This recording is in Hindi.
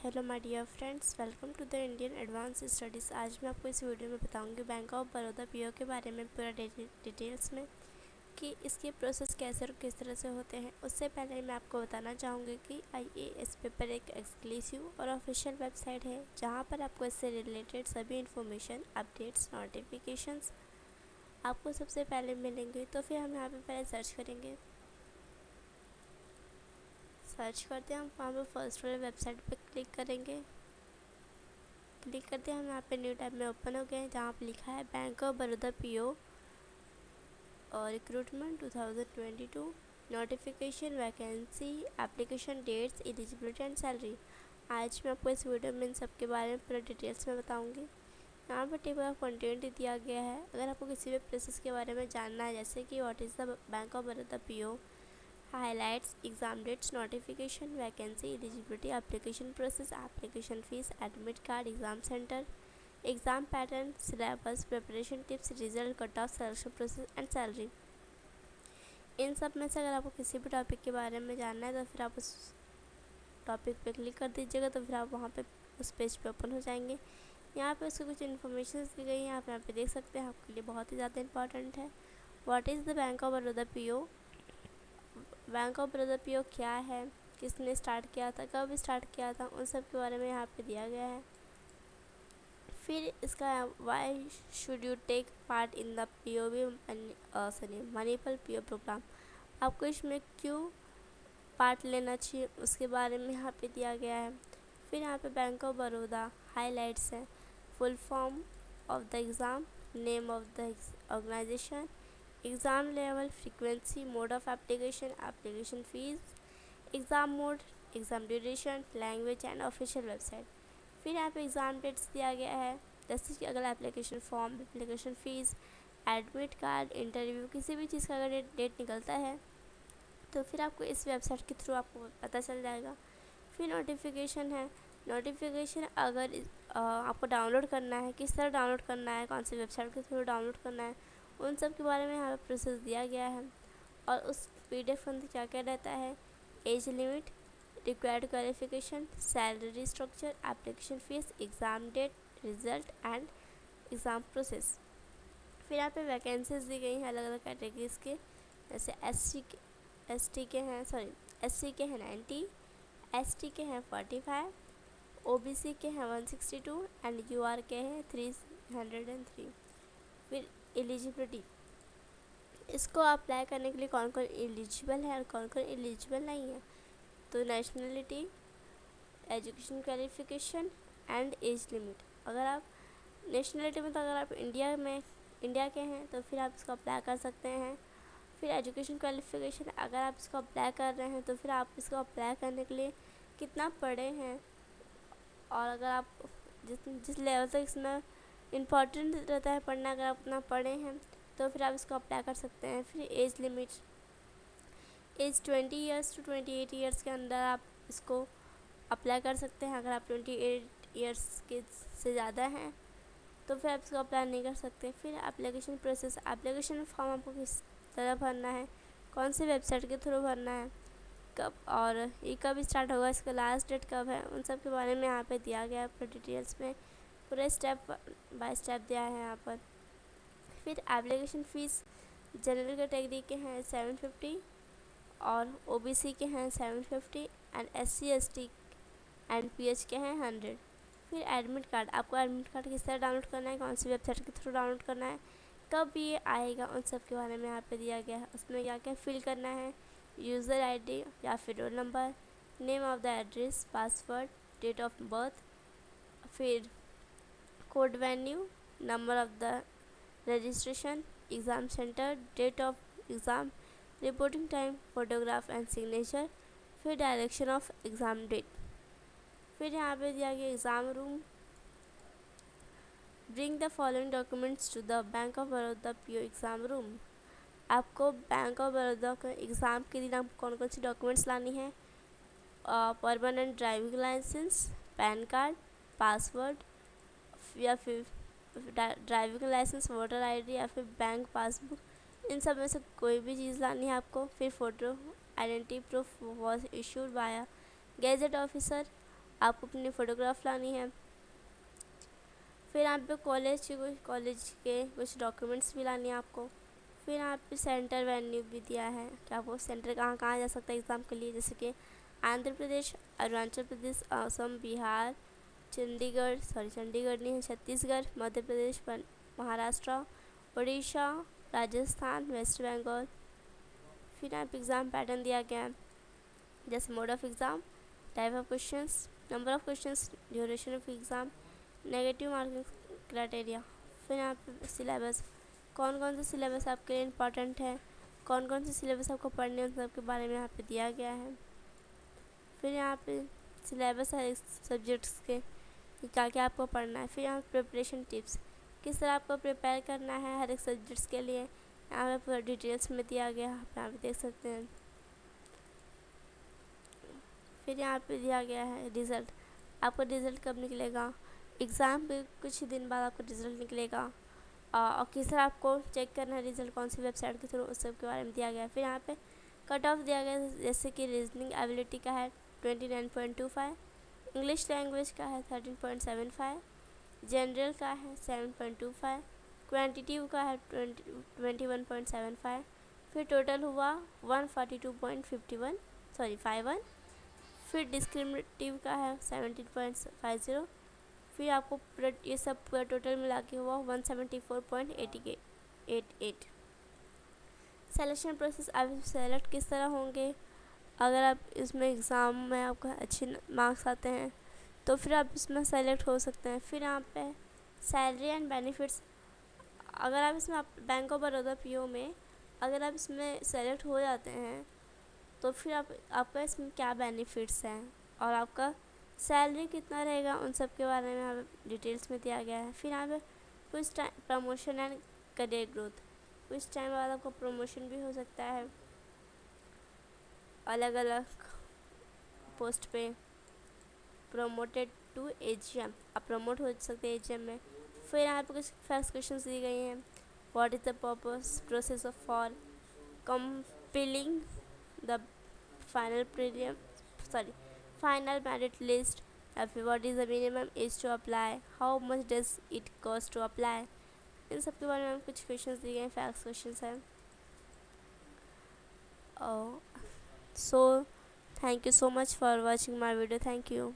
Hello my dear friends, welcome to the Indian advance studies. आज मैं आपको इस वीडियो में बताऊंगी बैंक ऑफ बड़ौदा पीओ के बारे में पूरा डिटेल्स में कि इसके प्रोसेस कैसे और किस तरह से होते हैं। उससे पहले मैं आपको बताना चाहूँगी कि आईएएस पेपर एक एक्सक्लूसिव और ऑफिशियल वेबसाइट है जहाँ पर आपको इससे रिलेटेड सभी इंफॉर्मेशन, अपडेट्स, नोटिफिकेशंस आपको सबसे पहले मिलेंगे। तो फिर हम यहाँ पर पहले सर्च करेंगे। सर्च करते हैं हम वहाँ पर फर्स्ट वाले वेबसाइट पे क्लिक करेंगे। क्लिक करते हैं हम यहाँ पे न्यू टैब में ओपन हो गए हैं जहाँ पे लिखा है बैंक ऑफ बड़ौदा पीओ और recruitment 2022 notification vacancy application dates eligibility and salary. आज मैं आपको इस वीडियो में इन सब के बारे में पूरा डिटेल्स में बताऊंगी। यहाँ पर टेबल ऑफ कंटेंट दिया गया है। अगर आपको किसी भी प्रोसेस के बारे में जानना है, जैसे कि what is the bank of Baroda PO, highlights, exam dates, notification, vacancy, eligibility, application process, application fees, admit card, exam center, exam pattern, syllabus, preparation tips, result, cut off, selection process and salary. इन सब में से अगर आपको किसी भी टॉपिक के बारे में जानना है तो फिर आप उस टॉपिक पे क्लिक कर दीजिएगा, तो फिर आप वहाँ पे उस पेज पे ओपन हो जाएंगे। यहाँ पे उसकी कुछ इन्फॉर्मेशन दी गई हैं, आप यहाँ पे देख सकते हैं, आपके लिए बहुत ही ज़्यादा इंपॉर्टेंट है। What is the bank of Baroda PO, bank of Baroda PO क्या है, किसने स्टार्ट किया था, कब स्टार्ट किया था, उन सब के बारे में यहाँ पे दिया गया है। फिर इसका why should you take part in the POB Manipal PO program, आपको इसमें क्यों पार्ट लेना चाहिए उसके बारे में यहाँ पे दिया गया है। फिर यहाँ पे बैंक ऑफ बड़ौदा हाईलाइट्स है, full form of the exam, name of the organization, exam level, frequency, mode of application, application fees, exam mode, exam duration, language and official website. फिर यहाँ पे एग्ज़ाम डेट्स दिया गया है, जैसे कि अगर application form, application fees, admit card, interview, किसी भी चीज़ का अगर डेट निकलता है तो फिर आपको इस वेबसाइट के थ्रू आपको पता चल जाएगा। फिर नोटिफिकेशन है, नोटिफिकेशन अगर आपको डाउनलोड करना है, किस तरह डाउनलोड करना है, कौन सी वेबसाइट के थ्रू डाउनलोड करना है, उन सब के बारे में यहाँ पे प्रोसेस दिया गया है। और उस PDF के अंदर क्या क्या रहता है, age limit, required qualification, salary structure, application fees, exam date, result and exam process. फिर यहाँ पे वैकेंसीज दी गई हैं अलग अलग कैटेगरीज के, जैसे SC के हैं 90, ST के हैं 45, OBC के हैं 162 एंड UR के हैं 303। फिर एलिजिबिलिटी, इसको अप्लाई करने के लिए कौन कौन एलिजिबल है और कौन कौन एलिजिबल नहीं है। तो nationality, education qualification and age limit. अगर आप नेशनलिटी में, तो अगर आप इंडिया के हैं तो फिर आप इसको अप्लाई कर सकते हैं। फिर एजुकेशन क्वालिफिकेशन, अगर आप इसको अप्लाई कर रहे हैं तो फिर आप इसको अप्लाई करने के लिए कितना पढ़े हैं, और अगर आप जिस लेवल तक इसमें इम्पॉर्टेंट रहता है पढ़ना, अगर आप उतना पढ़े हैं तो फिर आप इसको अप्लाई कर सकते हैं। फिर age limit, age 20 years to 28 years के अंदर आप इसको अप्लाई कर सकते हैं। अगर आप 28 ईयर्स के से ज़्यादा हैं तो फिर आप इसको अप्लाई नहीं कर सकते। फिर एप्लीकेशन प्रोसेस, एप्लीकेशन फॉर्म आपको किस तरह भरना है, कौन सी वेबसाइट के थ्रू भरना है, कब और ये कब स्टार्ट होगा, इसका लास्ट डेट कब है, उन सब के बारे में यहाँ पे दिया गया है पूरा डिटेल्स में, पूरे स्टेप बाय स्टेप दिया है यहाँ पर। फिर एप्लीकेशन फ़ीस, जनरल कैटेगरी के हैं 750 और OBC के हैं 750 and SC ST and PH के हैं 100। फिर एडमिट कार्ड, आपको एडमिट कार्ड किस तरह डाउनलोड करना है, कौन सी वेबसाइट के थ्रू डाउनलोड करना है, कब ये आएगा, उन सब के बारे में यहाँ पे दिया गया है। उसमें क्या क्या फिल करना है, यूज़र ID या फिर roll number, name of the address, password, date of birth, फिर code venue, number of the registration, exam centre, date of exam, reporting time, photograph and signature, फिर डायरेक्शन ऑफ एग्ज़ाम डेट। फिर यहाँ पे दिया गया exam room, bring the following documents to the bank of Baroda PO exam room. आपको बैंक ऑफ बड़ौदा का एग्ज़ाम के दिन आपको कौन कौन सी डॉक्यूमेंट्स लानी है, permanent driving licence, PAN card, password या फिर ड्राइविंग लाइसेंस, वोटर ID या फिर बैंक पासबुक, इन सब में से कोई भी चीज़ लानी है आपको। फिर photo identity proof was issued by gazette officer, आपको अपनी फ़ोटोग्राफ लानी है। फिर यहाँ पे कॉलेज के कुछ डॉक्यूमेंट्स भी लानी है आपको। फिर यहाँ पे सेंटर वेन्यू भी दिया है कि आपको सेंटर कहाँ कहाँ जा सकता है एग्ज़ाम के लिए, जैसे कि आंध्र प्रदेश, अरुणाचल प्रदेश, असम, बिहार, चंडीगढ़ नहीं है, छत्तीसगढ़, मध्य प्रदेश, महाराष्ट्र, उड़ीसा, राजस्थान, वेस्ट बंगाल। फिर यहाँ पे एग्ज़ाम पैटर्न दिया गया है, जैसे mode of exam, type of questions, number of questions, duration of exam, negative marking criteria. फिर यहाँ पे सिलेबस, कौन कौन से सिलेबस आपके लिए इम्पॉर्टेंट है, कौन कौन से सिलेबस आपको पढ़ने हैं, उन सब के बारे में यहाँ पे दिया गया है। फिर यहाँ पे सिलेबस है सब्जेक्ट्स के कि क्या क्या आपको पढ़ना है। फिर यहाँ प्रिपरेशन टिप्स, किस तरह आपको प्रिपेयर करना है हर एक सब्जेक्ट्स के लिए, यहाँ पे पूरा डिटेल्स में दिया गया है, आप यहाँ पे देख सकते हैं। फिर यहाँ पे दिया गया है रिज़ल्ट, आपका रिज़ल्ट कब निकलेगा, एग्ज़ाम के कुछ दिन बाद आपका रिज़ल्ट निकलेगा, और किस तरह आपको चेक करना है रिज़ल्ट, कौन सी वेबसाइट के थ्रू, उस सब के बारे में दिया गया है। फिर यहाँ पे कट ऑफ दिया गया है, जैसे कि रीजनिंग एबिलिटी का है 29.25, इंग्लिश लैंग्वेज का है 13.75, जनरल का है 7.25, क्वांटिटिव का है 21.75, फिर टोटल हुआ 51, फिर डिस्क्रिमिनेटिव का है 17.50, फिर आपको ये सब पूरा टोटल मिला के हुआ 174.88। सिलेक्शन प्रोसेस, आप सेलेक्ट किस तरह होंगे, अगर आप इसमें एग्ज़ाम में आपका अच्छे मार्क्स आते हैं तो फिर आप इसमें सेलेक्ट हो सकते हैं। फिर यहाँ पे सैलरी एंड बेनिफिट्स, अगर आप इसमें बैंक ऑफ बड़ौदा पीओ में अगर आप इसमें सेलेक्ट हो जाते हैं तो फिर आपका इसमें क्या बेनिफिट्स हैं और आपका सैलरी कितना रहेगा, उन सब के बारे में यहाँ पे डिटेल्स में दिया गया है। फिर यहाँ पे कुछ time promotion and career growth, कुछ टाइम बाद आपको प्रमोशन भी हो सकता है, अलग अलग पोस्ट पे प्रोमोटेड टू एजीएम, आप प्रमोट हो सकते हैं एजीएम में। फिर यहाँ पे कुछ फैक्ट क्वेश्चंस दी गई हैं, what is the purpose process of for compiling the final merit list, या फिर what is the minimum age to apply, how much does it cost to apply, इन सब के बारे में कुछ क्वेश्चंस दिए गए हैं, फैक्ट क्वेश्चंस हैं। So thank you so much for watching my video. Thank you.